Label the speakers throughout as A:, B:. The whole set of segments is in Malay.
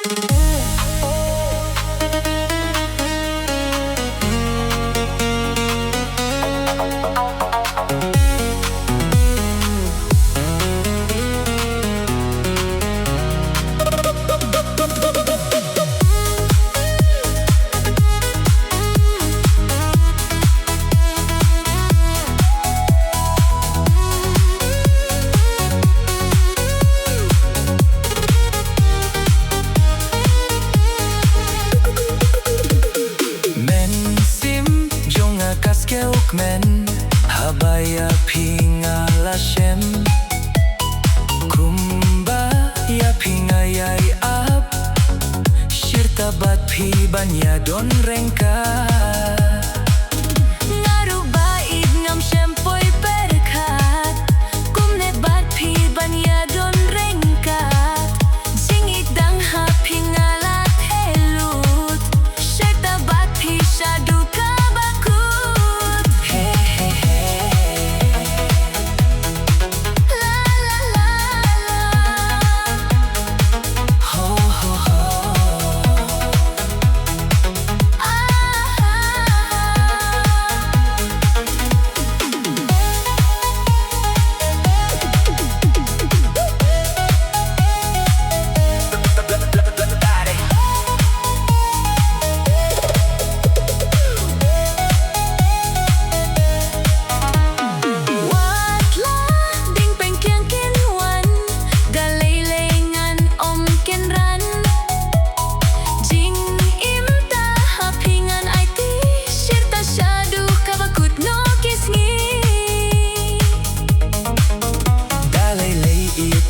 A: Mynsiem Jong kmen habaya pinga lashem kumbaya pinga yai ap shirtabat phi banya don rengka ngarubait ngam shempoy perkat kumne bat phi banya don rengkat jing idang ha pinga la thelut shirtabat phi shadu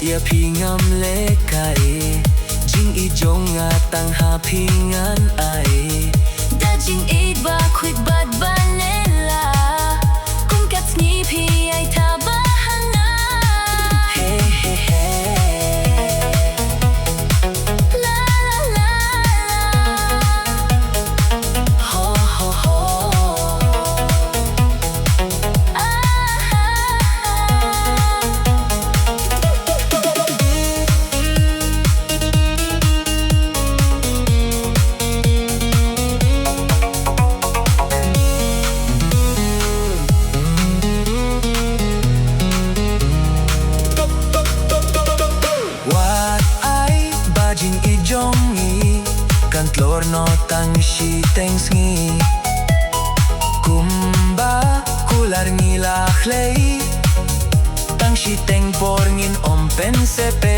A: ia pingam lekai jing I jong tang ha pingan ai da jing id ba quick bad banela kum kat sni pi ai ta bahanga hey hey hey la la la ho ho ho jing I jong kan tlor no tang shi teng sngi kumba kular ngi la khlei tang shi teng por ngin om pen se pe